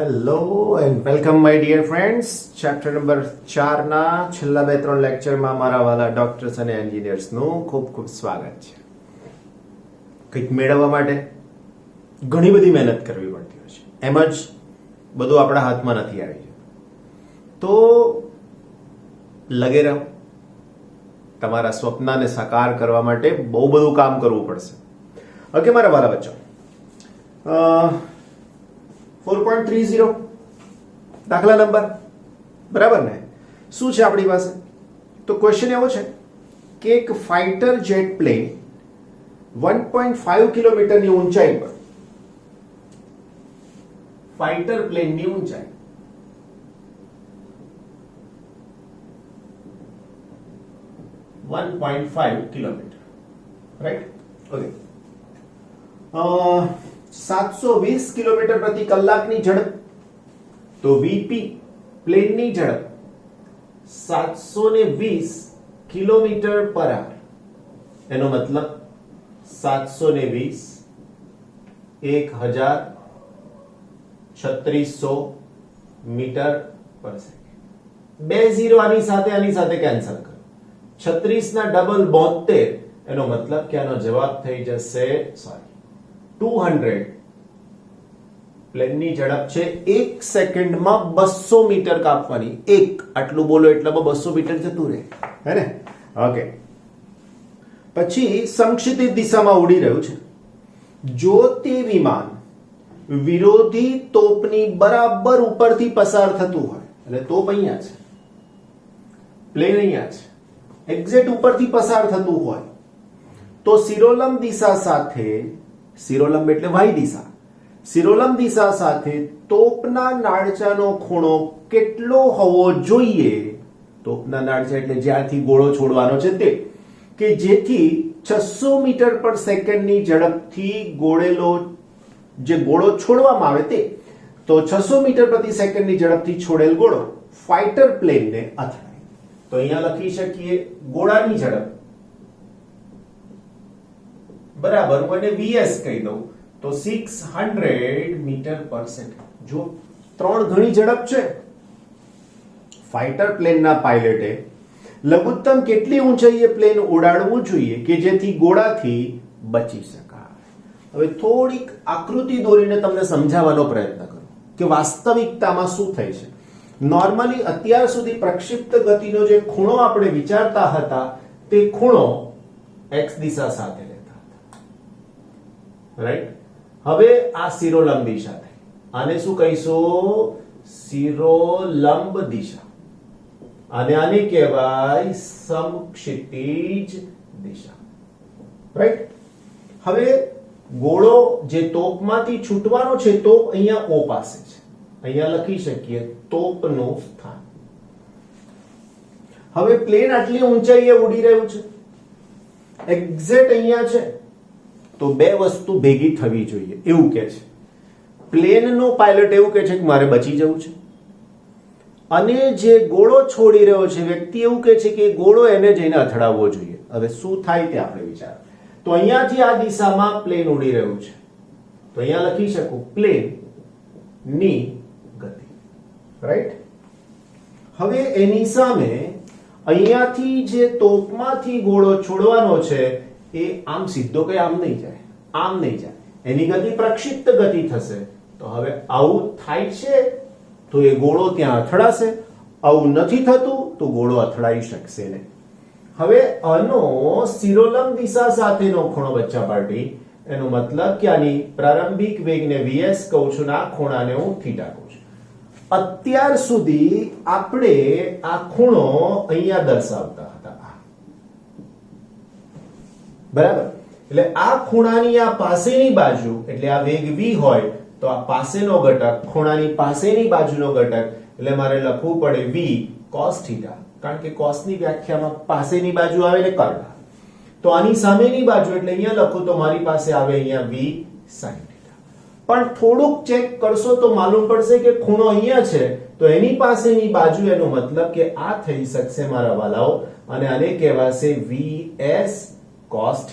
Hello and welcome my dear friends. Chapter number 4 ના છેલ્લા 2-3 લેક્ચરમાં મારા વાલા ડોક્ટર્સ અને એન્જિનિયર્સનું ખૂબ ખૂબ સ્વાગત છે. કંઈક મેળવવા માટે ઘણી બધી મહેનત કરવી પડતી હોય છે. એમ જ બધું આપણા હાથમાં નથી આવી જતું. તો લગે રહો. તમારા સ્વપ્નને સાકાર કરવા માટે બહુ બધું કામ કરવું પડશે. ઓકે મારા વાલા બચ્ચો, 4.30 દાખલા નંબર બરાબર ને? શું છે આપણી પાસે? તો ક્વેશ્ચન એવો છે કે એક ફાઇટર જેટ પ્લેન 1.5 કિલોમીટરની ઊંચાઈ પર, ફાઇટર પ્લેનની ઊંચાઈ 1.5 કિલોમીટર, રાઈટ? ઓકે. 720 કિલોમીટર પ્રતિ કલાકની ઝડપ, તો વીપી પ્લેનની ઝડપ 720 કિલોમીટર પર અવર. એનો મતલબ 720 103600 મીટર પર સેકન્ડ. બે ઝીરો આની સાથે કેન્સલ કરો. 36 ના ડબલ 72. એનો મતલબ કે આનો જવાબ થઈ જશે 200. પ્લેનની ઝડપ છે 1 સેકન્ડમાં 200 મીટર કાપવાની. એક આટલું બોલો એટલામાં 200 મીટર જતું રહે, હે ને? ઓકે. પછી સંક્ષિપ્ત દિશામાં ઉડી રહ્યું છે. જો તે વિમાન વિરોધી તોપની બરાબર ઉપરથી પસાર થતું હોય, એટલે તોપ અહીંયા છે, પ્લેન અહીંયા છે, એક્ઝેક્ટ ઉપરથી પસાર થતું હોય, તો શિરોલંબ દિશા સાથે, શિરોલંબ એટલે વાય દિશા, શિરોલંબ દિશા સાથે તોપના નાળચાનો ખૂણો કેટલો હોવો જોઈએ? તોપના નાળચા એટલે જ્યાંથી ગોળો છોડવાનો છે તે, કે જેથી 600 મીટર પર સેકન્ડની ઝડપથી ગોળેલો જે ગોળો છોડવામાં આવે તે, તો 600 મીટર પ્રતિ સેકન્ડની ઝડપથી છોડેલ ગોળો ફાઇટર પ્લેનને અથડાય. તો અહીંયા લખી શકીએ ગોળાની ઝડપ બરાબર, હું એને વીએસ કહી દઉં તો 600 મીટર પર સેકન્ડ. જો 3 ગણી ઝડપ છે, ફાઇટર પ્લેનના પાયલટે લઘુત્તમ કેટલી ઊંચાઈએ પ્લેન ઉડાડવું જોઈએ કે જેથી ગોળાથી બચી શકાય? હવે થોડીક આકૃતિ દોરીને તમને સમજાવવાનો પ્રયત્ન કરું કે વાસ્તવિકતામાં શું થાય છે. નોર્મલી અત્યાર સુધી પ્રક્ષિપ્ત ગતિનો જે ખૂણો આપણે વિચારતા હતા તે ખૂણો x દિશા સાથે લેતા હતા, રાઈટ? હવે આ શિરોલંબ દિશા થઈ. આને શું કહીશું? શિરોલંબ દિશા. અને આને કહેવાય સમક્ષિતિજ દિશા, રાઈટ? હવે ગોળો જે તોપમાંથી છૂટવાનો છે, તોપ અહીંયા O પાસે છે, અહીંયા લખી શકીએ તોપનું સ્થાન. હવે પ્લેન આટલી ઊંચાઈએ ઉડી રહ્યું છે, એક્ઝેક્ટ અહીંયા છે, તો બે વસ્તુ ભેગી થવી જોઈએ એવું કે છે. પ્લેનનો પાયલટ એવું કે છે કે મારે બચી જવું છે, અને જે ગોળો છોડી રહ્યો છે વ્યક્તિ એવું કે છે કે ગોળો એને જઈને અથડાવવો જોઈએ. હવે શું થાય તે આપણે વિચાર. તો અહીંયાથી આ દિશામાં પ્લેન ઉડી રહ્યું છે, તો અહીંયા લખી શકું પ્લેન ની ગતિ, રાઈટ? હવે એની સામે અહીંયાથી જે તોપમાંથી ગોળો છોડવાનો છે એ આમ સીધો કઈ આમ નહીં જાય, આમ નહીં જાય, એની ગતિ પ્રક્ષિપ્ત ગતિ થશે. તો હવે આવું થાય છે તો એ ગોળો ત્યાં અથડાશે, આવું નથી થતું તો ગોળો અથડાઈ શકશે નહીં. હવે આનો શિરોલંબ દિશા સાથેનો ખૂણો બચ્ચા પાર્ટી, એનો મતલબ કે આની પ્રારંભિક વેગને vs કહું છું, આ ખૂણાને હું થીટા કહું છું. અત્યાર સુધી આપણે આ ખૂણો અહીંયા દર્શાવતા હતા, બરાબર? એટલે આ ખૂણાની આ પાસેની બાજુ, એટલે આ વેગ v હોય તો આ પાસેનો ઘટક, ખૂણાની પાસેની બાજુનો ઘટક, એટલે મારે લખવું પડે v cos θ, કારણ કે cos ની વ્યાખ્યામાં પાસેની બાજુ આવે ને કર્ણ. તો આની સામેની બાજુ એટલે અહીંયા લખું તો મારી પાસે આવે અહીંયા v sin θ. પણ થોડુંક ચેક કરશો તો માલુમ પડશે કે ખૂણો અહીંયા છે, તો એની પાસેની બાજુ, એનો મતલબ કે આ થઈ શકશે મારા વાલાઓ, અને આને કહેવાશે vs cos θ,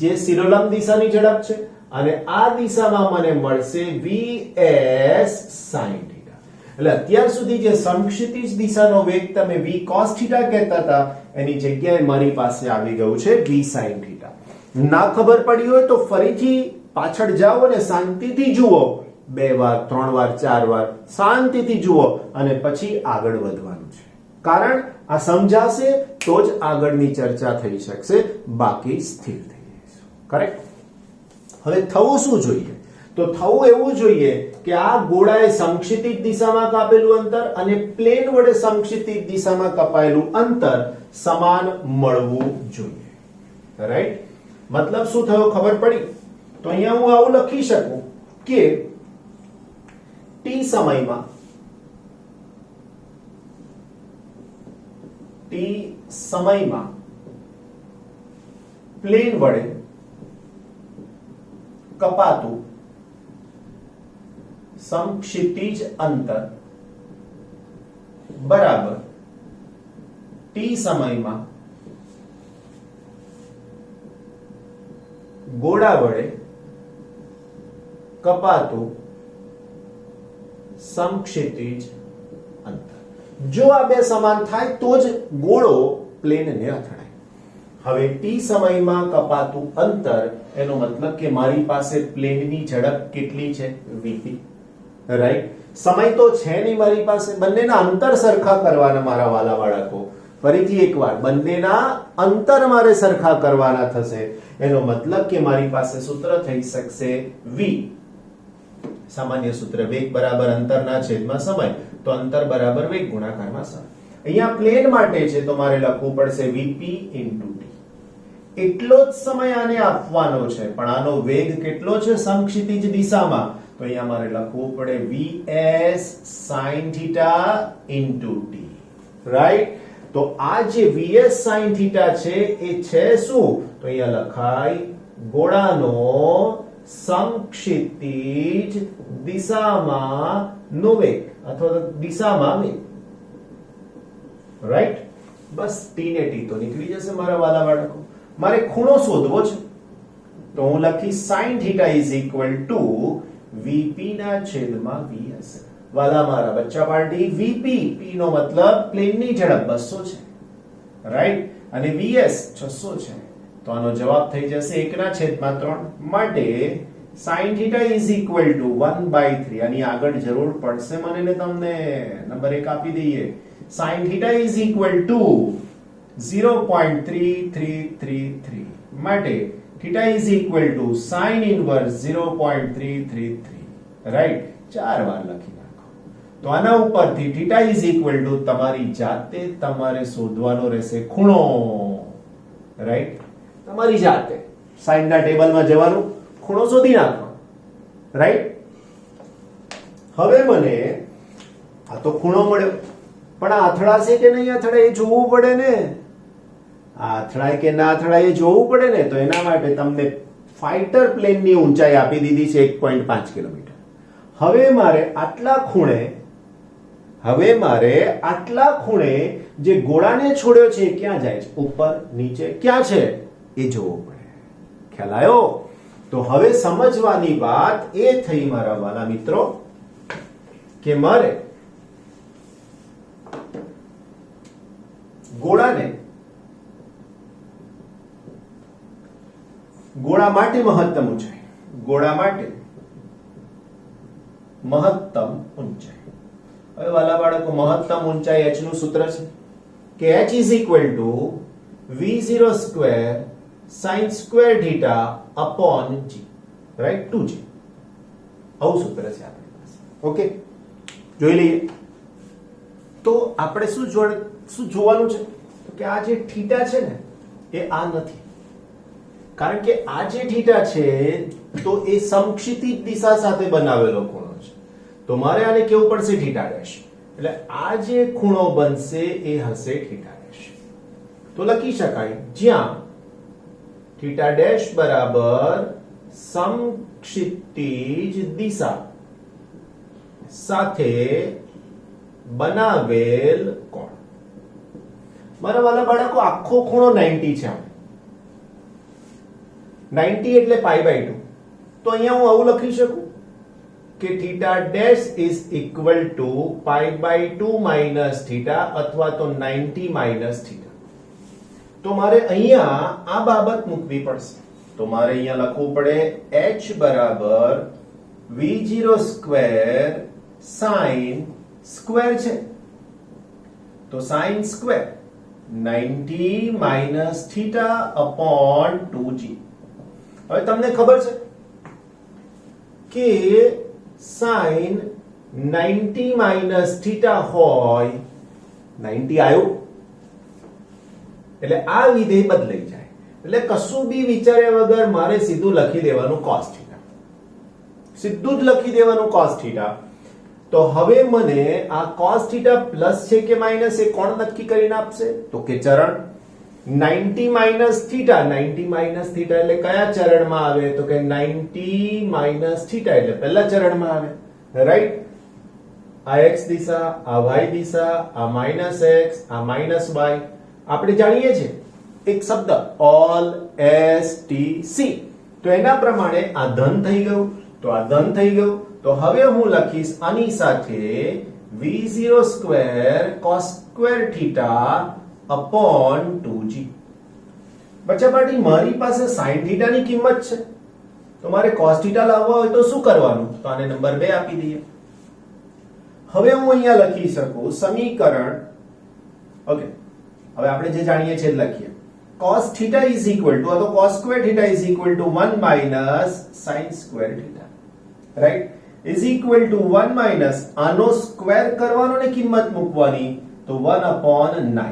જે શિરોલંબ દિશાની ઝડપ છે, અને આ દિશામાં મને મળશે VS sin થીટા. એટલે અત્યાર સુધી જે સમક્ષિતિજ દિશાનો વેગ તમે V cos થીટા કહેતા હતા એની જગ્યાએ મારી પાસે આવી ગયું છે V sin થીટા. ના ખબર પડી હોય તો ફરીથી પાછળ જાઓ અને શાંતિથી જુઓ, 2 વાર 3 વાર 4 વાર શાંતિથી જુઓ અને પછી આગળ વધવાનું છે. કારણ આ સમજાશે તો જ આગળની ચર્ચા થઈ શકશે, બાકી સ્થિર થઈ જઈશું. કરેક્ટ? હવે થવું શું જોઈએ? તો થવું એવું જોઈએ કે આ ગોળાએ સમક્ષિતિજ દિશામાં કાપેલું અંતર અને પ્લેન વડે સમક્ષિતિજ દિશામાં કપાયેલું અંતર સમાન મળવું જોઈએ. રાઈટ? મતલબ શું થયો ખબર પડી? તો અહીંયા હું આવું લખી શકું કે t સમયમાં પ્લેન વડે કપાતું સમક્ષિતિજ અંતર બરાબર t સમયમાં ગોળા વડે કપાતું સમક્ષિતિજ અંતર. જો આ બે સમાન થાય તો જ ગોળો પ્લેનને અથડાય. હવે t સમયમાં કપાતું અંતર એનો મતલબ કે મારી પાસે પ્લેનની ઝડપ કેટલી છે? vp. રાઈટ? સમય તો છે નહીં મારી પાસે, બંનેના અંતર સરખા કરવાના મારા વાલા બાળકો. ફરીથી એકવાર, બંનેના અંતર મારે સરખા કરવાના થશે. એનો મતલબ કે મારી પાસે સૂત્ર થઈ શકશે v. સામાન્ય સૂત્ર, વેગ બરાબર અંતરના છેદમાં સમય, તો અંતર બરાબર વેગ ગુણાકારમાં સમય. અહીંયા પ્લેન માટે છે તો મારે લખવું પડશે vp into t. એટલો જ સમય આને આપવાનો છે, પણ આનો વેગ કેટલો છે સમક્ષિતિજ દિશામાં? તો અહીંયા મારે લખવું પડે vs sin theta into t. Right? તો આ જે vs sin theta છે એ છે શું? તો અહીંયા લખાય ગોળાનો સમક્ષિતિજ દિશામાં નો વેગ અથવા દિશામાં વેગ. રાઈટ? બસ t ને t તો નીકળી જશે મારા વાલા બાળકો. મારે ખૂણો શોધવો છે તો હું લખીશ sin theta is equal to vp ના છેદમાં vs. વાલા મારા બચ્ચા પાર્ટી, vp, p નો મતલબ પ્લેનની ઝડપ 200 છે. રાઈટ? અને vs 600 છે. તો આનો જવાબ થઈ જશે 1/3. માટે sin theta is equal to 1/3. આની આગળ જરૂર પડશે મને ને તમને, નંબર 1 આપી દઈએ. sin theta is equal to 0.3333. માટે theta is equal to sin inverse 0.333. Right? 4 વાર લખી નાખો. તો આના ઉપરથી theta is equal to તમારી જાતે તમારે શોધવાનો રહેશે ખૂણો. રાઈટ? તમારી જાતે સાઈન ના ટેબલમાં જવાનું, ખૂણો શોધી નાખો. રાઈટ? હવે મને આ તો ખૂણો મળ્યો, પણ આ અથડાશે કે નહીં અથડાય એ જોવું પડે ને. આ અથડાય કે ના અથડાય એ જોવું પડે ને. તો એના માટે તમને ફાઇટર પ્લેનની ઊંચાઈ આપી દીધી છે 1.5 કિલોમીટર. હવે મારે આટલા ખૂણે જે ગોળાને છોડ્યો છે ક્યાં જાય છે? ઉપર, નીચે, ક્યાં છે એ જોવું પડે. ખ્યાલ આવ્યો? તો હવે સમજવાની વાત એ થઈ મારા વાલા મિત્રો કે મારે ગોળા માટે મહત્તમ ઊંચાઈ, હવે વાલા બાળકો મહત્તમ ઊંચાઈ h નું સૂત્ર છે કે h is equal to v0 square sin square theta upon g. Right? 2g. આવું સૂત્ર છે આપણી પાસે. ઓકે, જોઈ લઈએ. તો આપણે શું જોવાનું છે? તો કે આ જે થીટા છે ને એ આ નથી. કારણ કે આ જે થીટા છે તો એ સમક્ષિતિજ દિશા સાથે બનાવેલો ખૂણો છે. તો મારે આને કેવું પડશે થીટા ડેશ. એટલે આ જે ખૂણો બનશે એ હશે થીટા ડેશ. તો લખી શકાય જ્યાં થીટા ડેશ બરાબર સમક્ષિતિજ દિશા સાથે બનાવેલ કોણ. મારા વાલા બાળકો આખો ખૂણો 90 છે. 90 એટલે π/2. તો અહીંયા હું આવું લખી શકું કે theta dash is equal to π/2 minus theta અથવા તો 90 માઇનસ થીટા. તો મારે અહીંયા આ બાબત મૂકવી પડશે. તો મારે અહીંયા લખવું પડે h બરાબર v0 સ્ક્વેર sin સ્ક્વેર છે તો sin square 90 minus theta upon 2g. હવે તમને ખબર છે કે sin 90 માઇનસ થીટા હોય 90 આવ્યું એટલે આ વિધેય બદલાઈ જાય એટલે કશું બી વિચાર્યા વગર મારે સીધું લખી દેવાનું cos થીટા. સીધું જ લખી દેવાનું cos થીટા. તો હવે મને આ cos થીટા પ્લસ છે કે માઇનસ એ કોણ નક્કી કરીને આપશે? તો કે ચરણ 90 માઇનસ થીટા. 90 માઇનસ થીટા એટલે કયા ચરણમાં આવે? તો કે 90 માઇનસ થીટા એટલે પહેલા ચરણમાં આવે. રાઈટ? આ x દિશા, આ y દિશા, આ માઇનસ x, આ માઇનસ y. આપણે જાણીએ છીએ એક શબ્દ ઓલ s t c. તો એના પ્રમાણે આ ધન થઈ ગયું તો આ ધન થઈ ગયું. તો હવે હું લખીશ આની સાથે v0 square cos square theta upon 2g. બચ્ચા પાર્ટી મારી પાસે sin થીટા ની કિંમત છે તો મારે cos થીટા લાવવા હોય તો શું કરવાનું? તો આને નંબર 2 આપી દઈએ. હવે હું અહીંયા લખી શકું સમીકરણ. ઓકે, હવે આપણે જે જાણીએ છીએ લખીએ. cos theta is equal two, આ તો cos square theta is equal two 1 minus sin square theta. Right? Is equal two 1 minus આનો સ્ક્વેર કરવાનો ને કિંમત મૂકવાની તો 1 અપોન 9.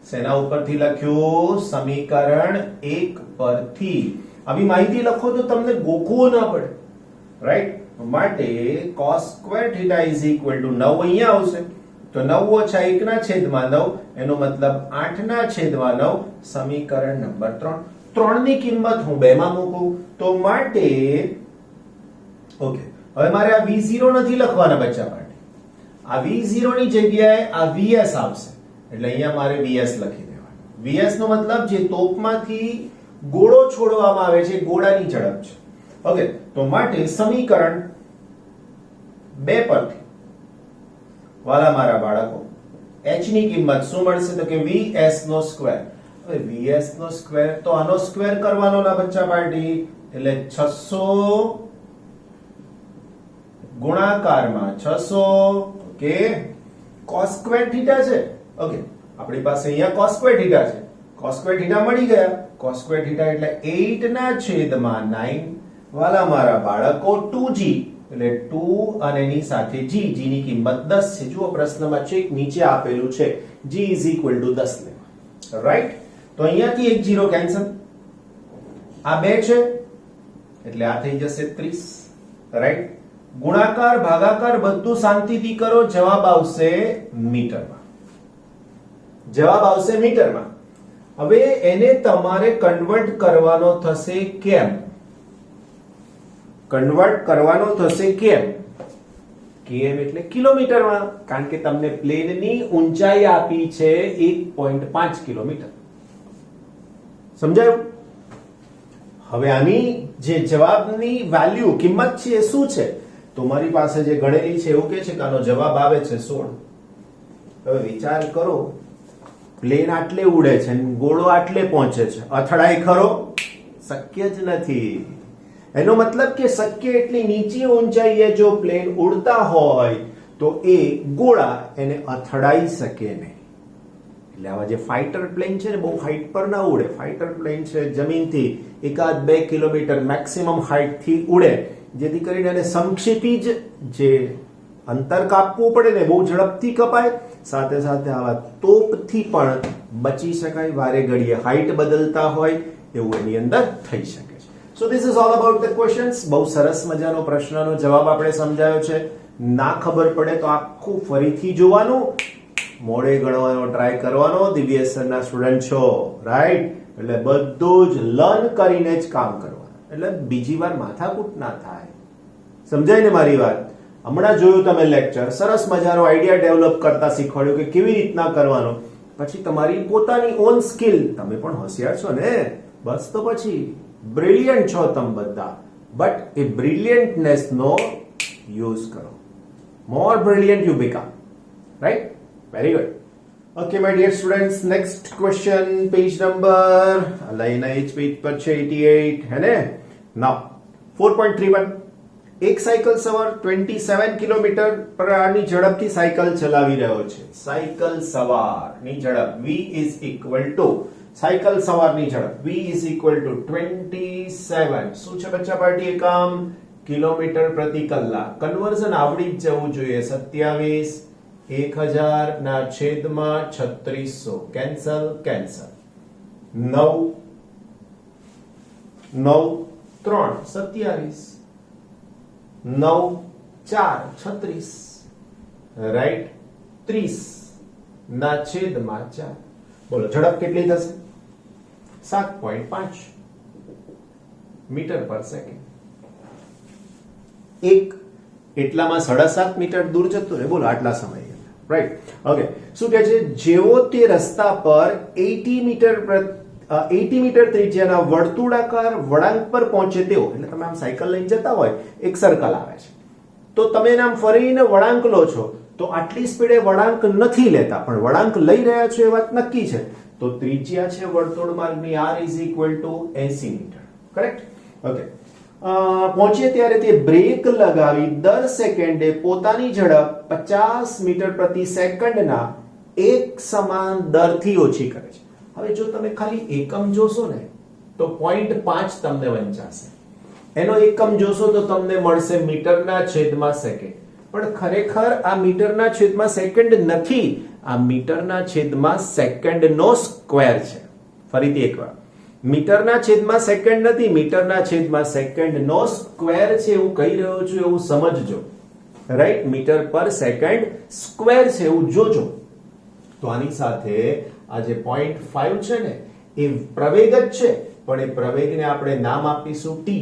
શેના ઉપરથી લખ્યું? સમીકરણ 1 પરથી. આવી માહિતી લખો તો તમને ગોખવું ના પડે. રાઈટ? માટે cos square theta is equal two 9 અહીંયા આવશે તો 9 ઓછા 1 ના છેદમાં 9 એનો મતલબ 8 ના છેદમાં 9. સમીકરણ નંબર 3. 3 ની કિંમત હું 2 માં મૂકું તો માટે ઓકે, હવે મારે આ v0 નથી લખવાના બચ્ચા પાર્ટી. આ v0 ની જગ્યાએ આ vs આવશે એટલે અહીંયા મારે vs લખી દેવાનું. vs નો મતલબ જે તોપમાંથી ગોળો છોડવામાં આવે છે ગોળાની ઝડપ છે. ઓકે, તો માટે સમીકરણ 2 પરથી વાલા મારા બાળકો h ની કિંમત શું મળશે? તો કે vs નો સ્ક્વેર. હવે vs નો સ્ક્વેર તો આનો સ્ક્વેર કરવાનો ના બચ્ચા પાર્ટી એટલે 600 ગુણાકારમાં 600. ઓકે, cos સ્ક્વેર થીટા છે. ઓકે, આપણી પાસે અહીંયા cos સ્ક્વેર થીટા છે. cos સ્ક્વેર થીટા મળી ગયા. cos સ્ક્વેર થીટા એટલે 8 ના છેદમાં 9 વાલા મારા બાળકો 2g એટલે 2 અને એની સાથે g. g ની કિંમત 10 છે. જુઓ પ્રશ્નમાં ચેક નીચે આપેલું છે g ઇઝ ઇક્વલ ટુ 10 લેવા. રાઈટ? તો અહીંયાથી એક 0 કેન્સલ. આ 2 છે એટલે આ થઈ જશે 30. રાઈટ? ગુણાકાર ભાગાકાર બધું શાંતિથી કરો. જવાબ આવશે મીટરમાં. જવાબ આવશે મીટરમાં. હવે એને તમારે કન્વર્ટ કરવાનો થશે કેમ? કન્વર્ટ કરવાનો થશે કેમ? કેમ એટલે કિલોમીટરમાં. કારણ કે તમને પ્લેનની ઊંચાઈ આપી છે 1.5 કિલોમીટર. સમજાયું? હવે આની જે જવાબની વેલ્યુ કિંમત છે એ શું છે? તો મારી પાસે જે ગણેલી છે એવું કે છે કે આનો જવાબ આવે છે 16. હવે વિચાર કરો, પ્લેન આટલે ઉડે છે અને ગોળો આટલે પહોંચે છે. અથડાય ખરો? શક્ય જ નથી. એનો મતલબ કે શક્ય એટલી નીચી ઊંચાઈએ જો પ્લેન ઉડતા હોય તો એ ગોળા એને અથડાઈ શકે નહીં. એટલે આવા જે ફાઇટર પ્લેન છે ને બહુ હાઈટ પર ના ઉડે. ફાઇટર પ્લેન છે જમીનથી 1-2 કિલોમીટર મેક્સિમમ હાઈટ થી ઉડે જેથી કરીને એને સમક્ષિતિજ જે અંતર કાપવું પડે ને બહુ ઝડપથી કપાય. સાથે સાથે આવા તોપથી પણ બચી શકાય. વારે ઘડીએ હાઈટ બદલતા હોય એવું એની અંદર થઈ શકે છે. So this is all about the questions. બહુ સરસ મજાનો પ્રશ્નનો જવાબ આપણે સમજાયો છે. ના ખબર પડે તો આખું ફરીથી જોવાનું, મોડે ગણવાનો ટ્રાય કરવાનો. દિવ્ય સરના સ્ટુડન્ટ છો, રાઈટ? એટલે બધું જ લર્ન કરીને જ કામ કરવાનું એટલે બીજી વાર માથાકૂટ ના થાય. સમજાય ને મારી વાત? હમણાં જોયું તમે લેક્ચર, સરસ મજાનો આઈડિયા ડેવલપ કરતા શીખવાડ્યું કે કેવી રીતના કરવાનો. પછી તમારી પોતાની ઓન સ્કિલ. તમે પણ હોશિયાર છો ને? બસ તો પછી બ્રિલિયન્ટ છો તમે બધા. બટ એ બ્રિલિયન્ટનેસ નો યુઝ કરો. More brilliant you become. Right? Very good. Okay, my dear students, next question, page number, line H page પર છે 88, હે ને? Now, 4.31. એક સાયકલ સવાર 27 કિલોમીટર પ્રતિ ઝડપથી સાયકલ ચલાવી રહ્યો છે. સાયકલ સવારની ઝડપ v is equal to cycle સવારની ઝડપ v is equal to 27. શું છે બચ્ચા પાર્ટી એકમ? કિલોમીટર પ્રતિ કલાક. કન્વર્ઝન આવડી જ જવું જોઈએ. 27 1000 ના છેદમાં 3600 કેન્સલ કેન્સલ. 9 9 3 27 9 4 36 રાઈટ 30 ના છેદમાં 4. બોલો ઝડપ કેટલી થશે? 7.5 મીટર પર સેકન્ડ. એક એટલામાં 7.5 મીટર દૂર જતો રહે. બોલો આટલા સમય. રાઈટ? ઓકે. શું કહે છે? જેવો તે રસ્તા પર 80 મીટર ત્રિજ્યાના વર્તુળાકાર વળાંક પર પહોંચે તેવો, એટલે તમે આમ સાયકલ લઈને જતા હોય, એક સર્કલ આવે છે, તો તમે એને આમ ફરીને વળાંક લો છો, તો આટલી સ્પીડે વળાંક નથી લેતા, પણ વળાંક લઈ રહ્યા છો એ વાત નક્કી છે. તો ત્રિજ્યા છે વર્તુળ માર્ગની r is equal to 80 metre. Correct? Okay. પહોંચે ત્યારે તે બ્રેક લગાવી દર સેકન્ડે પોતાની ઝડપ 50 મીટર પ્રતિ સેકન્ડના એક સમાન દરથી ઓછી કરે છે. હવે જો તમે ખાલી એકમ જોશો ને તો 0.5 તમને વંચાશે. એનો એકમ જોશો તો તમને મળશે મીટરના છેદમાં સેકન્ડ. પણ ખરેખર આ મીટરના છેદમાં સેકન્ડ નથી, આ મીટરના છેદમાં સેકન્ડનો સ્ક્વેર છે. ફરીથી એકવાર, મીટરના છેદમાં સેકન્ડ નથી, મીટરના છેદમાં સેકન્ડનો સ્ક્વેર છે એવું કહી રહ્યો છું, એવું સમજજો. રાઈટ? મીટર પર સેકન્ડ સ્ક્વેર છે એવું જોજો. તો આની સાથે આ જે 0.5 છે ને એ પ્રવેગ જ છે, પણ એ પ્રવેગને આપણે નામ આપીશું t.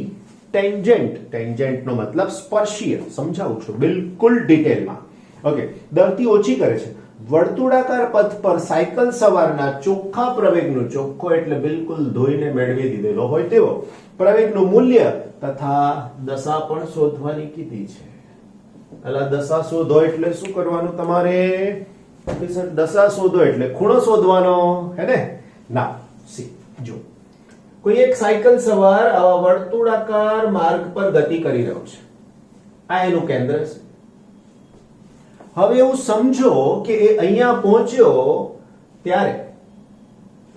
ટેન્જન્ટ. ટેન્જન્ટનો મતલબ સ્પર્શીય. સમજાવું છું બિલકુલ ડિટેલમાં. ઓકે. દરથી ઓછી કરે છે. વર્તુળાકાર પથ પર સાયકલ સવારના ચોખ્ખા પ્રવેગનું, ચોખ્ખો એટલે બિલકુલ ધોઈને મેળવી દીધેલો હોય તેવો પ્રવેગનું મૂલ્ય તથા દશા પણ શોધવાની કીધી છે. એટલે દશા શોધો એટલે શું કરવાનું તમારે? દશા શોધો એટલે ખૂણો શોધવાનો, હે ને? ના, સી જો કોઈ એક સાયકલ સવાર વર્તુળાકાર માર્ગ પર ગતિ કરી રહ્યો છે. આ એનું કેન્દ્ર છે. હવે એવું સમજો કે એ અહીંયા પહોંચ્યો ત્યારે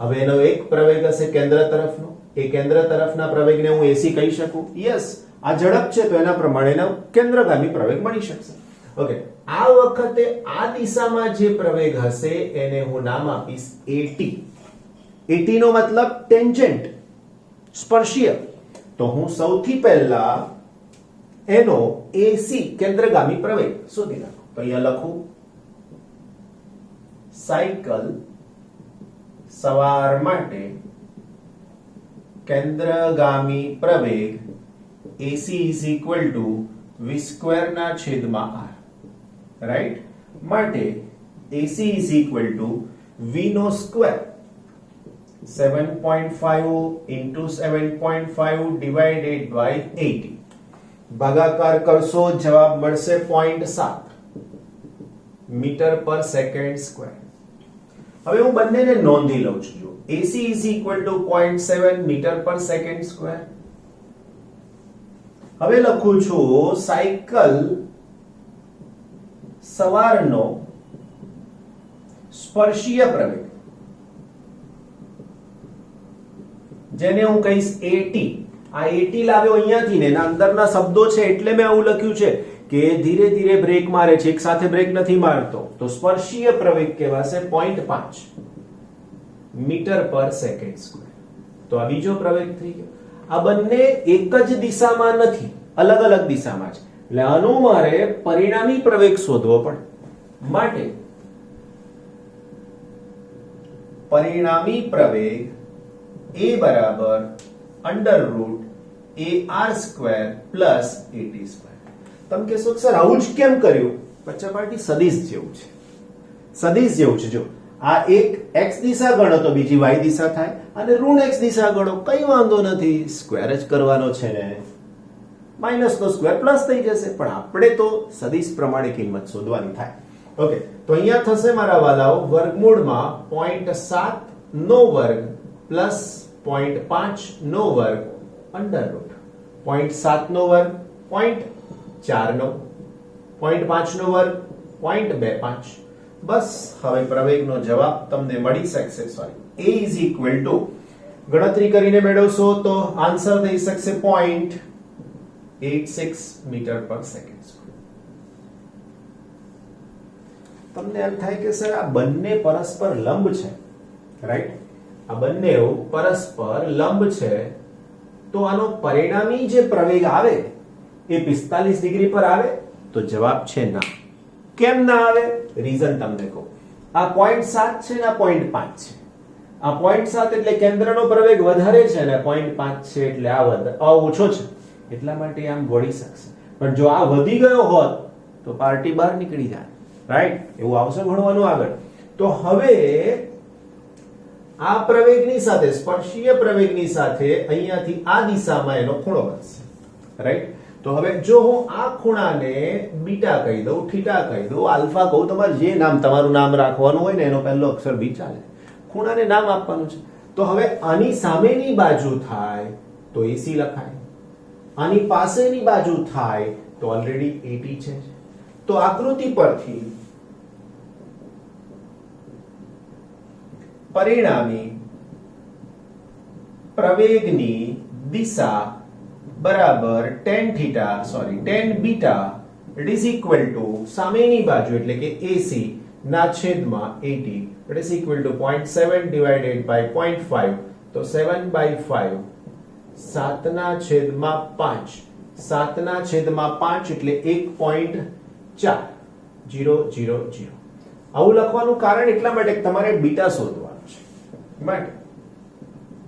હવે એનો એક પ્રવેગ હશે કેન્દ્ર તરફનો. એ કેન્દ્ર તરફના પ્રવેગને હું AC કહી શકું. યસ, આ ઝડપ છે તો એના પ્રમાણેનો કેન્દ્રગામી પ્રવેગ મળી શકશે. ઓકે. આ વખતે આ દિશામાં જે પ્રવેગ હશે એને હું નામ આપીશ AT. AT નો મતલબ ટેન્જન્ટ, સ્પર્શીય. તો હું સૌથી પહેલા એનો AC કેન્દ્રગામી પ્રવેગ શોધી નાખું. તો અહીંયા લખું સાયકલ સવાર માટે કેન્દ્રગામી પ્રવેગ AC is equal to v square ના છેદમાં r. રાઈટ? માટે AC is equal to v નો સ્ક્વેર 7.5 into 7.5 divided by 80. ભાગાકાર કરશો જવાબ મળશે 0.7 મીટર પર સેકન્ડ સ્ક્વેર. હવે હું બંનેને નોંધી લઉં છું. જો AC is equal to 0.7 metre પર સેકન્ડ સ્ક્વેર. હવે લખું છું સાયકલ સવારનો સ્પર્શીય પ્રવેગ, જેને હું કહીશ AT. આ AT લાવ્યો અહીંયાથી ને એના અંદરના શબ્દો છે એટલે મેં આવું લખ્યું છે કે ધીરે ધીરે બ્રેક મારે છે, એક સાથે બ્રેક નથી મારતો. તો સ્પર્શીય પ્રવેગ કહેવાશે 0.5 મીટર પર સેકન્ડ સ્ક્વેર. તો આ બીજો પ્રવેગ થઈ ગયો. આ બંને એક જ દિશામાં નથી, અલગ અલગ દિશામાં છે. એટલે આનો મારે પરિણામી પ્રવેગ શોધવો પડે. માટે પરિણામી પ્રવેગ A બરાબર √ AR² પ્લસ AT². તમે કહેશો સર આવું જ કેમ કર્યું? બચ્ચા પાર્ટી સદિશ જેવું છે. સદિશ જેવું છે. જો આ એક x દિશા ગણો તો બીજી y દિશા થાય, અને ઋણ x દિશા ગણો કઈ વાંધો નથી, સ્ક્વેર જ કરવાનો છે ને. માઇનસ નો સ્ક્વેર પ્લસ થઈ જશે, પણ આપણે તો સદિશ પ્રમાણે કિંમત શોધવાની થાય. ઓકે, તો અહીંયા થશે મારા વાલાઓ વર્ગમૂળમાં 0.7 નો વર્ગ પ્લસ 0.5 નો વર્ગ અંડર રૂટ 0.7 નો વર્ગ 0.4 નો 0.5 નો વર્ગ 0.25. બસ હવે પ્રવેગનો જવાબ તમને મળી શકશે. Sorry, a is equal two ગણતરી કરીને મેળવશો તો આન્સર થઈ શકશે 0.86 મીટર પર સેકન્ડ. તમને એમ થાય કે સર આ બંને પરસ્પર લંબ છે, રાઈટ? આ બંને પરસ્પર લંબ છે, તો આનો પરિણામી જે પ્રવેગ આવે એ 45 ડિગ્રી પર આવે? તો જવાબ છે ના. કેમ ના આવે? રીઝન તમને કહું. આ 0.7 છે ને આ 0.5 છે. આ 0.7 એટલે કેન્દ્રનો પ્રવેગ વધારે છે ને 0.5 છે એટલે આ ઓછો છે, એટલા માટે આમ વળી શકશે. પણ જો આ વધી ગયો હોત તો પાર્ટી બહાર નીકળી જાય, રાઈટ? એવું આવશે ભણવાનું આગળ. તો હવે આ પ્રવેગની સાથે સ્પર્શીય પ્રવેગની સાથે અહીંયાથી આ દિશામાં એનો ખૂણો બનશે, રાઈટ? તો હવે જો હું આ ખૂણાને બીટા કહી દઉં, થીટા કહી દઉં, આલ્ફા કહું, તમારે જે નામ તમારું નામ રાખવાનું હોય ને એનો પહેલો અક્ષર બી ચાલે, ખૂણાને નામ આપવાનું છે. તો હવે આની સામેની બાજુ થાય તો એસી લખાય, આની પાસેની બાજુ થાય તો ઓલરેડી 80 છે. તો આકૃતિ પરથી પરિણામી પ્રવેગની દિશા બરાબર tan beta it is equal to સામેની બાજુ એટલે કે AC ના છેદમાં 80 it is equal to 0.7 divided by 0.5 તો 7/5 7 ના છેદમાં 5 7 ના છેદમાં 5 એટલે 1.4 000. આવું લખવાનું કારણ એટલા માટે કે તમારે બીટા શોધવાનું છે, માટે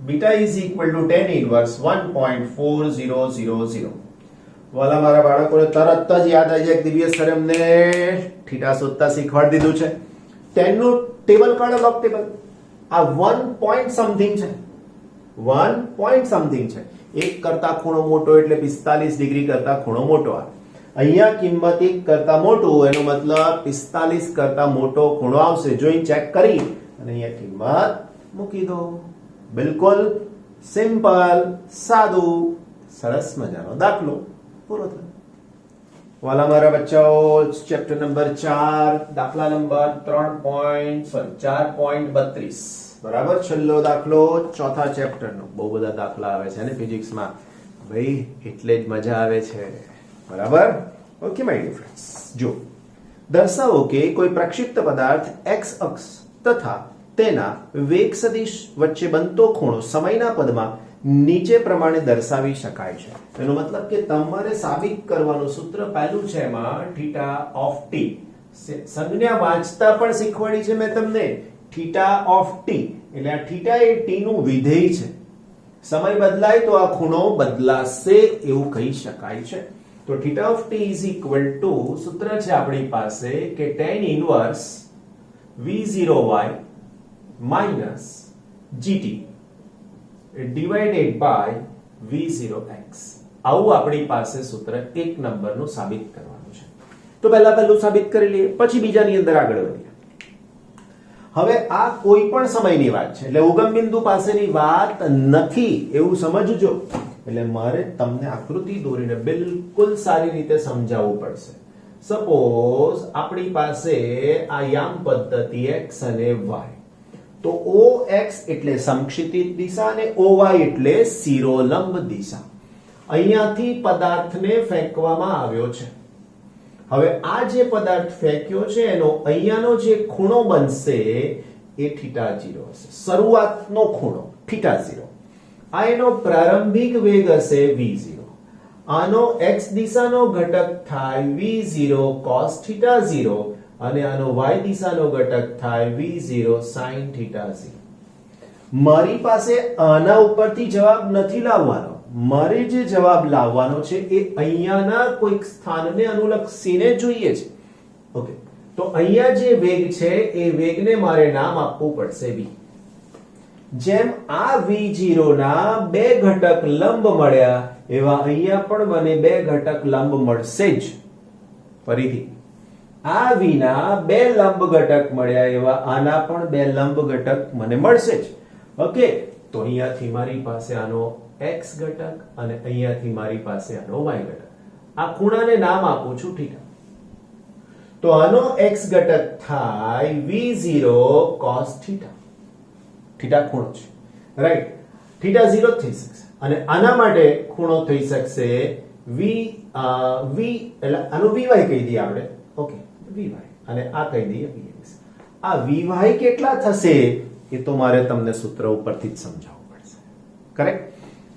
beta is equal two tan inverse 1.4000. વાલા મારા બાળકોને તરત જ યાદ આવી જાય કે દિવ્યેશ સર એમને થીટા શોધતા શીખવાડી દીધું છે. tan નું ટેબલ કાઢો, લોગ ટેબલ. આ 1 પોઈન્ટ સમથિંગ છે, 1 પોઈન્ટ સમથિંગ છે. એક કરતા ખૂણો મોટો એટલે 45 ડિગ્રી કરતા ખૂણો મોટો આવે. અહીંયા કિંમત 1 કરતા મોટું, એનો મતલબ 45 કરતા મોટો ખૂણો આવશે. જોઈ ચેક કરી અને અહીંયા કિંમત મૂકી દો. બિલકુલ સિમ્પલ, સાદું, સરસ મજાનો દાખલો પૂરો થયો. વાલા મારા બચ્ચાઓ, ચેપ્ટર નંબર 4 દાખલા નંબર 4.32 બરાબર, છેલ્લો દાખલો ચોથા ચેપ્ટરનો. બહુ બધા દાખલા આવે છે ને ફિઝિક્સમાં ભાઈ, એટલે જ મજા આવે છે, બરાબર? ઓકે માય ડિયર ફ્રેન્ડ્સ, જો દર્શાવો કે કોઈ પ્રક્ષિપ્ત પદાર્થ x અક્ષ તથા તેના વેગ સદિશ વચ્ચે બનતો ખૂણો સમયના પદમાં નીચે પ્રમાણે દર્શાવી શકાય છે. એનો મતલબ કે તમારે સાબિત કરવાનું સૂત્ર પહેલું છે એમાં થીટા ઓફ t. સંજ્ઞા વાંચતા પણ શીખવાડી છે મેં તમને. થીટા ઓફ t એટલે આ થીટા એ t નું વિધેય છે. સમય બદલાય તો આ ખૂણો બદલાશે એવું કહી શકાય છે. તો theta of t is equal to સૂત્ર છે આપણી પાસે કે tan inverse v0y minus gt divided by v0x. આવું આપણી પાસે સૂત્ર 1 નંબરનું સાબિત કરવાનું છે. તો પહેલું સાબિત કરી લઈએ, પછી બીજાની અંદર આગળ વધીએ. હવે આ કોઈ પણ સમયની વાત છે, એટલે ઉગમ બિંદુ પાસેની વાત નથી એવું સમજજો. એટલે મારે તમને આકૃતિ દોરીને બિલકુલ સારી રીતે સમજાવવું પડશે. સપોઝ આપણી પાસે આ યામ પદ્ધતિ x અને y, તો OX એટલે સમક્ષિતિજ દિશા અને OY એટલે શિરોલંબ દિશા. અહીંયાથી પદાર્થને ફેંકવામાં આવ્યો છે. હવે આ જે પદાર્થ ફેંક્યો છે એનો અહીંયાનો જે ખૂણો બનશે એ θ0 હશે. શરૂઆતનો ખૂણો θ0. આ એનો પ્રારંભિક વેગ હશે v0. આનો x દિશાનો ઘટક થાય v0 cos θ0 અને આનો y દિશાનો ઘટક થાય v0 sin θ0. મારી પાસે આના ઉપરથી જવાબ નથી લાવવાનો. મારે જે જવાબ લાવવાનો છે એ અહીંયાના કોઈક સ્થાનને અનુલક્ષીને જોઈએ છે. ઓકે, તો અહીંયા જે વેગ છે એ વેગને મારે નામ આપવું પડશે v. જેમ આ v0 ના બે ઘટક લંબ મળ્યા એવા અહીંયા પણ મને બે ઘટક લંબ મળશે જ. ફરીથી આ વિના બે લંબ ઘટક મળ્યા એવા આના પણ બે લંબ ઘટક મને મળશે જ. ઓકે, તો અહીંયાથી મારી પાસે આનો x ઘટક અને અહીંયાથી મારી પાસે આનો y ઘટક. આ ખૂણાને નામ આપું છું થીટા. તો આનો x ઘટક થાય v0 cos થીટા. થીટા ખૂણો છે, રાઈટ? થીટા 0 થઈ શકશે અને આના માટે ખૂણો થઈ શકશે v એટલે આનો vy કહી દઈએ આપણે. ઓકે, vy અને આ કહી દઈએ vx. આ vy કેટલા થશે એ તો મારે તમને સૂત્ર ઉપરથી જ સમજાવવું પડશે. કરેક્ટ?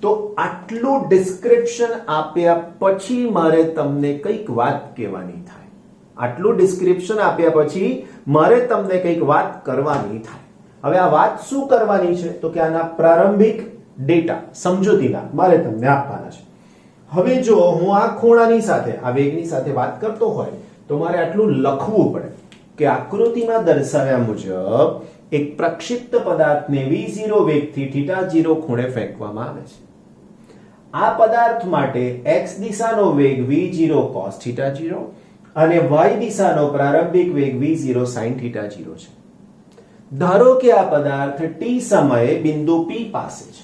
તો આટલું ડિસ્ક્રિપ્શન આપ્યા પછી મારે તમને કઈક વાત કહેવાની થાય. આટલું ડિસ્ક્રિપ્શન આપ્યા પછી મારે તમને કઈક વાત કરવાની થાય. હવે આ વાત શું કરવાની છે? તો કે આના પ્રારંભિક ડેટા સમજૂતીના મારે તમને આપવાના છે. હવે જો હું આ ખૂણાની સાથે આ વેગની સાથે વાત કરતો હોય તો મારે આટલું લખવું પડે કે આકૃતિમાં દર્શાવ્યા મુજબ એક પ્રક્ષિપ્ત પદાર્થને v0 વેગથી θ0 ખૂણે ફેંકવામાં આવે છે. આ પદાર્થ માટે x દિશાનો વેગ v0 cos θ0 અને y દિશાનો પ્રારંભિક વેગ v0 sin θ0 છે. ધારો કે આ પદાર્થ t સમયે બિંદુ p પાસે છે.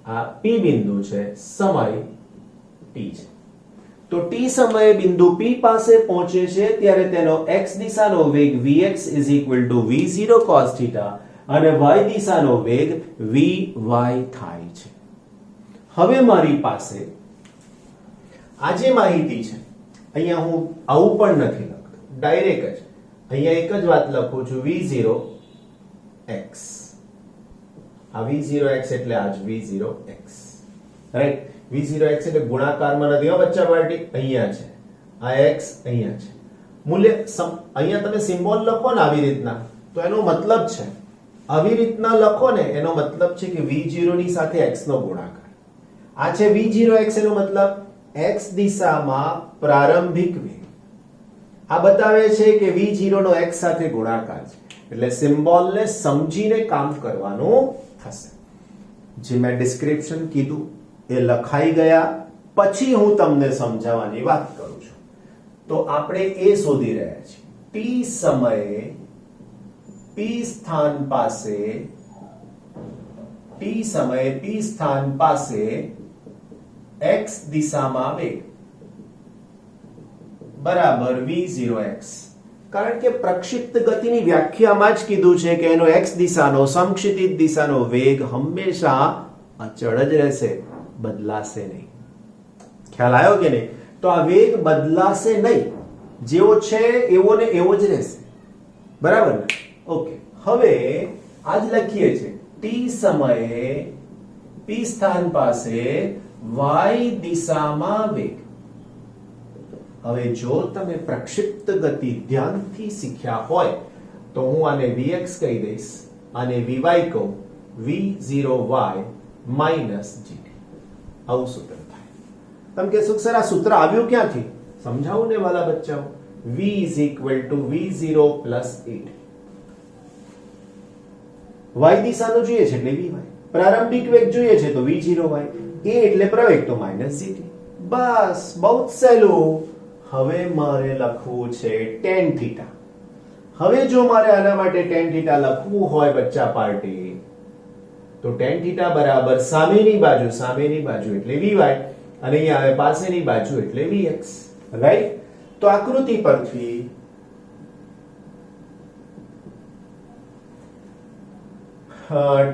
આ p બિંદુ છે, સમય t છે. તો t સમયે બિંદુ p પાસે પહોંચે છે ત્યારે તેનો x દિશાનો વેગ vx v0 cos θ અને y દિશાનો વેગ vy થાય છે. હવે મારી પાસે આ જે માહિતી છે અહીંયા હું આવું પણ નથી લખતો, ડાયરેક્ટ જ અહીંયા એક જ વાત લખું છું v0x. આ v0x એટલે આ જ v0x, રાઈટ? v0x એટલે ગુણાકારમાં નથી હો બચ્ચા પાર્ટી, અહીંયા છે. આ x અહીંયા છે. મૂલ્ય અહીંયા તમે સિમ્બોલ લખો ને આવી રીતના તો એનો મતલબ છે, આવી રીતના લખો ને એનો મતલબ છે કે v0 ની સાથે x નો ગુણાકાર. આ છે v0x એનો મતલબ x દિશામાં પ્રારંભિક વેગ. આ બતાવે છે કે v0 નો x સાથે ગુણાકાર છે. એટલે સિમ્બોલને સમજીને કામ કરવાનું થશે. જે મેં ડિસ્ક્રિપ્શન કીધું એ લખાઈ ગયા પછી હું તમને સમજાવવાની વાત કરું છું. તો આપણે એ શોધી રહ્યા છીએ t સમયે p સ્થાન પાસે x દિશામાં વેગ બરાબર v0x. કારણ કે પ્રક્ષિપ્ત ગતિની વ્યાખ્યામાં જ કીધું છે કે એનો x દિશાનો સમક્ષિતિજ દિશાનો વેગ હંમેશા અચળ જ રહેશે, બદલાશે નહીં. ખ્યાલ આવ્યો કે નહીં? તો આ વેગ બદલાશે નહીં, જેવો છે એવો ને એવો જ રહેશે. બરાબર ને? ઓકે, હવે આજ લખીએ છીએ t સમયે p સ્થાન પાસે y દિશામાં વેગ. હવે જો તમે પ્રક્ષિપ્ત ગતિ ધ્યાનથી શીખ્યા હોય તો હું આને vx કહી દઈશ, આને vy કહું, v0y માઈનસ gt. આવું સૂત્ર થાય. તમે કહેશો સર આ સૂત્ર આવ્યું ક્યાંથી? સમજાવું ને વાલા બચ્ચાઓ. v v0 8. y દિશાનો જોઈએ છે એટલે vy, પ્રારંભિક વેગ જોઈએ છે તો v0y, a એટલે પ્રવેગ તો માઈનસ gt. બસ, બહુ જ સહેલું. હવે મારે લખવું છે tan θ. હવે જો મારે આના માટે tan θ લખવું હોય બચ્ચા પાર્ટી તો tan θ બરાબર સામેની બાજુ એટલે vy અને અહીંયા આવે પાસેની બાજુ એટલે vx, રાઈટ? તો આકૃતિ પરથી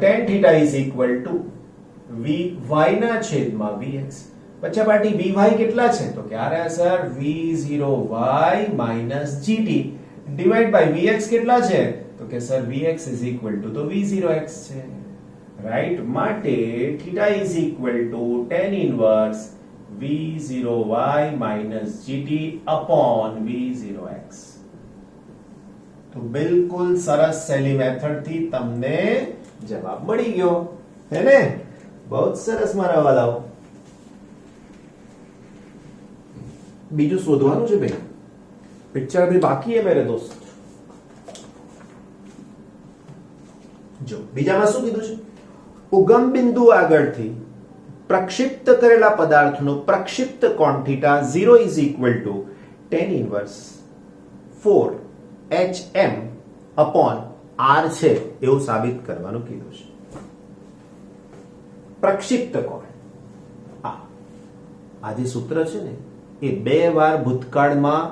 tan θ is equal to vy ના છેદમાં vx. બચ્ચા પાર્ટી vy કેટલા છે? તો કે આરે sir v0y minus gt divide by vx કેટલા છે? તો કે sir vx is equal to તો v0x છે, રાઈટ? માટે θ is equal to tan inverse v0y minus gt upon v0x. તો બિલકુલ સરસ સહેલી મેથડ થી તમને જવાબ મળી ગયો, હે ને? બહુ સરસ મારા વાલાઓ. બીજું શોધવાનું છે ભાઈ, પિક્ચર અભી બાકી હે મેરે દોસ્ત. જો બીજામાં શું કીધું છે? ઉગમ બિંદુ આગળથી પ્રક્ષિપ્ત કરેલા પદાર્થનો પ્રક્ષિપ્ત કોણ theta 0 is equal two tan inverse 4 HM upon R છે એવું સાબિત કરવાનું કીધું છે. પ્રક્ષિપ્ત કોણ આ જે સૂત્ર છે ને એ 2 વાર ભૂતકાળમાં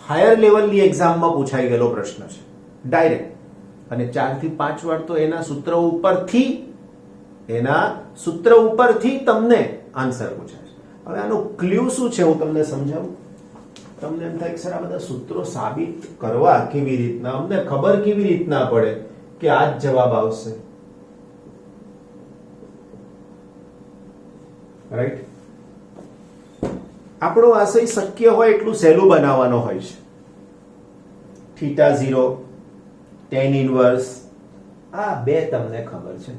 હાયર લેવલની એક્ઝામમાં પૂછાઈ ગયેલો પ્રશ્ન છે ડાયરેક્ટ, અને 4 થી 5 વાર તો એના સૂત્ર ઉપરથી તમને આન્સર પૂછાય છે. હવે આનું ક્લ્યુ શું છે હું તમને સમજાવું. તમને એમ થાય કે સર આ બધા સૂત્રો સાબિત કરવા કેવી રીતના, અમને ખબર કેવી રીતના પડે કે આ જ જવાબ આવશે, રાઈટ? આપણો આશય શક્ય હોય એટલું સહેલું બનાવવાનો હોય છે. થીટા 0, tan ઇન્વર્સ, આ બે તમને ખબર છે,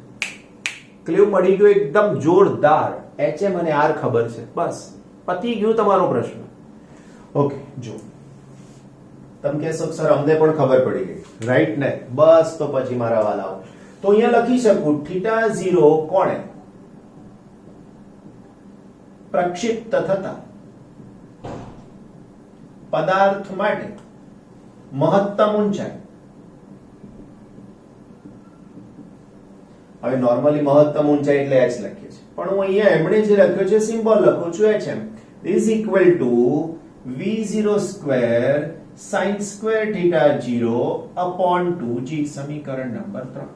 ક્લ્યુ મળી ગયો એકદમ જોરદાર, HM અને R ખબર છે, બસ પતી ગયું તમારો પ્રશ્ન. ઓકે, જો તમે કહેશો સર અમને પણ ખબર પડી ગઈ, રાઈટ ને? બસ તો પછી મારા વાલાઓ, તો અહીંયા લખી શકું થીટા 0 કોણે પ્રક્ષિપ્ત થતા પદાર્થ માટે મહત્તમ ઊંચાઈ. હવે નોર્મલી મહત્તમ ઊંચાઈ એટલે h લખીએ છીએ, પણ હું અહીંયા એમણે જે લખ્યો છે સિમ્બોલ લખું છું HM is equal to v0 square sin square theta 0 upon 2g. સમીકરણ નંબર 3.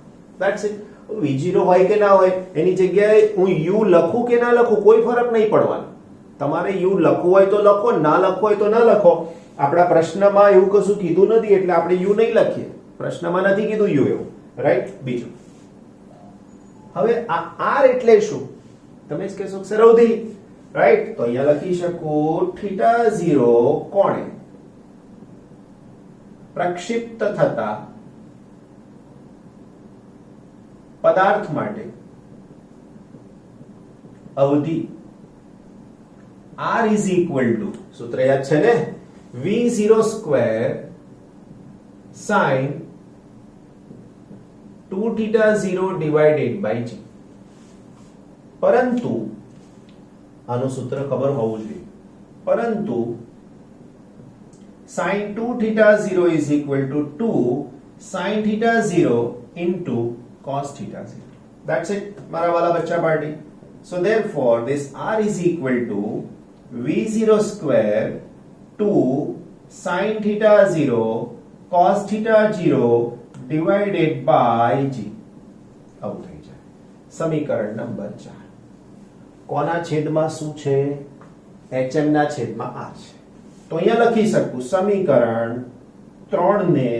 That's it. v0 હોય કે ના હોય એની જગ્યાએ હું u લખું કે ના લખું કોઈ ફરક નહીં પડવાનો. તમારે u લખવું હોય તો લખો, ના લખવું હોય તો ના લખો. આપણા પ્રશ્નમાં એવું કશું કીધું નથી એટલે આપણે u નહીં લખીએ, પ્રશ્નમાં નથી કીધું u એવું, રાઈટ? બીજું, હવે આ r એટલે શું? તમે જ કહેશો સર અવધિ, રાઈટ? તો અહીંયા લખી શકું થીટા 0 કોણે પ્રક્ષિપ્ત થતા પદાર્થ માટે અવધિ r is equal to, સૂત્ર યાદ છે ને, v0 square sin 2 theta 0 divided by g. પરંતુ આનું સૂત્ર ખબર હોવું જોઈએ, પરંતુ sin 2 theta 0 is equal to 2 sin theta 0 into cos theta 0. That's it, મારા વાલા બચ્ચા party. So therefore this r is equal to v0 square 2 sin theta 0 cos theta 0 divided by g. આવું થઈ જાય. સમીકરણ નંબર 4. કોના છેદમાં શું છે? HM ના છેદમાં r છે. તો અહીંયા લખી શકું સમીકરણ 3 ને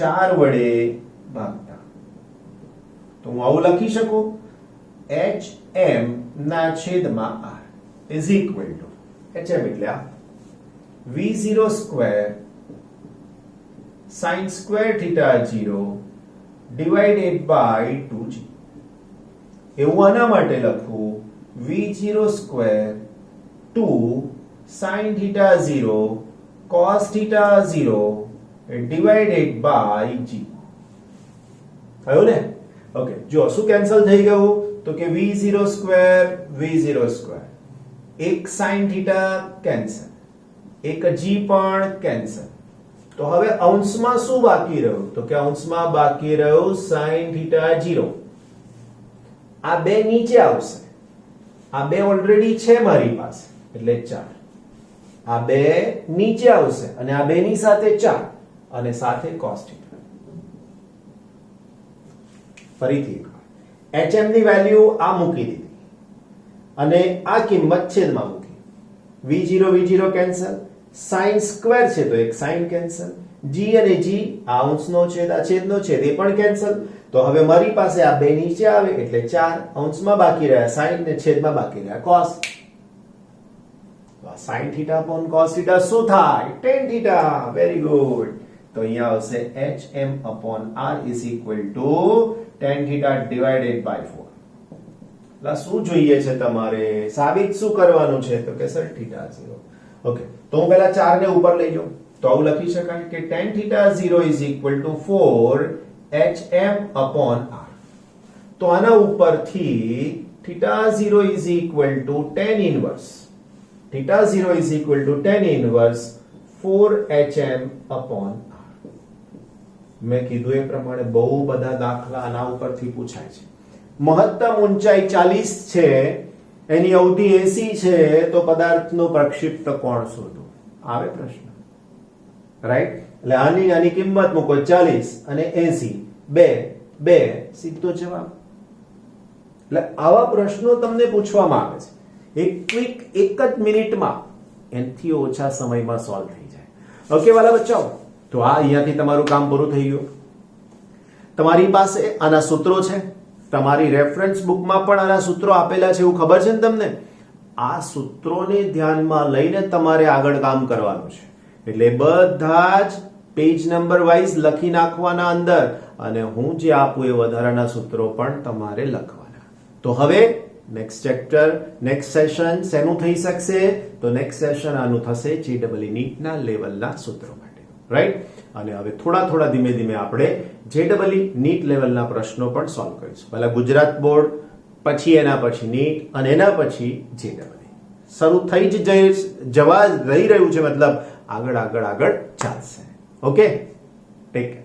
4 વડે ભાગતા. તો હું આવું લખી શકું HM ના છેદમાં r is equal to, HM એટલે આ v0 square sin square theta 0 divided by 2g. એવું આના માટે લખું v0 square 2 sin theta 0 cos theta 0 divided by g. થયું ને? ઓકે, જો શું કેન્સલ થઈ ગયું તો કે v0 square એક sin theta કેન્સલ, એક g પણ કેન્સલ. તો હવે અંશમાં શું બાકી રહ્યું તો કે અંશમાં બાકી રહ્યું sin theta 0. આ બે નીચે આવશે, આ બે ઓલરેડી છે મારી પાસે એટલે 4. આ બે નીચે આવશે અને આ બે ની સાથે 4 અને સાથે cos theta. ફરીથી HM ની વેલ્યુ આ મૂકી દીધી અને આ કિંમત છેદમાં મૂકી. v0 કેન્સલ, sin સ્ક્વેર છે તો એક sin કેન્સલ, g અને g આ અંશનો છેદ આ છેદનો છેદ એ પણ કેન્સલ. તો હવે મારી પાસે આ બે નીચે આવે એટલે 4, અંશમાં બાકી રહ્યા sin ને છેદમાં બાકી રહ્યા cos. sin theta upon cos theta શું થાય? tan theta. Very good. તો અહીંયા આવશે HM upon r is equal to tan theta divided by 4. શું જોઈએ છે તમારે? સાબિત શું કરવાનું છે તો કે સર theta 0. ઓકે, તો હું પહેલા 4 ને ઉપર લઈ જાઉં તો આવું લખી શકાય કે tan theta 0 is equal to 4 HM upon r. તો આના ઉપરથી theta 0 is equal to tan inverse. Theta 0 is equal to tan inverse 4HM upon R. મેં કીધું એ પ્રમાણે બહુ બધા દાખલા આના ઉપરથી પૂછાય છે. મહત્તમ ઊંચાઈ 40 છે, એની અવધિ 80 છે, તો પદાર્થનો પ્રક્ષિપ્ત કોણ શોધો. આવે પ્રશ્ન, રાઈટ? એટલે આની કિંમત મૂકો 40 અને 80, બે સીધો જવાબ. એટલે આવા પ્રશ્નો તમને પૂછવામાં આવે છે. એક જ મિનિટમાં એનાથી ઓછા સમયમાં સોલ્વ થઈ જાય. ઓકે વાલા બચ્ચાઓ, તો આ અહીંયાથી તમારું કામ પૂરું થઈ ગયું. તમારી પાસે આના સૂત્રો છે, તમારી રેફરન્સ બુકમાં પણ આના સૂત્રો આપેલા છે, એવું ખબર છે ને તમને? આ સૂત્રોને ધ્યાનમાં લઈને તમારે આગળ કામ કરવાનું છે. એટલે બધા જ પેજ નંબર વાઇઝ લખી નાખવાના અંદર, અને હું જે આપું એ વધારાના સૂત્રો પણ તમારે લખવાના. તો હવે નેક્સ્ટ ચેપ્ટર, નેક્સ્ટ સેશન શેનું થઈ શકશે? તો નેક્સ્ટ સેશન આનું થશે JEE નીટના લેવલના સૂત્રો માટે, રાઈટ? અને હવે થોડા ધીમે આપણે JEE નીટ લેવલના પ્રશ્નો પણ સોલ્વ કરીશું. પહેલા ગુજરાત બોર્ડ, પછી એના પછી નીટ, અને એના પછી JEE. શરૂ થઈ જ જવા રહી રહ્યું છે, મતલબ આગળ ચાલશે. Okay, take care.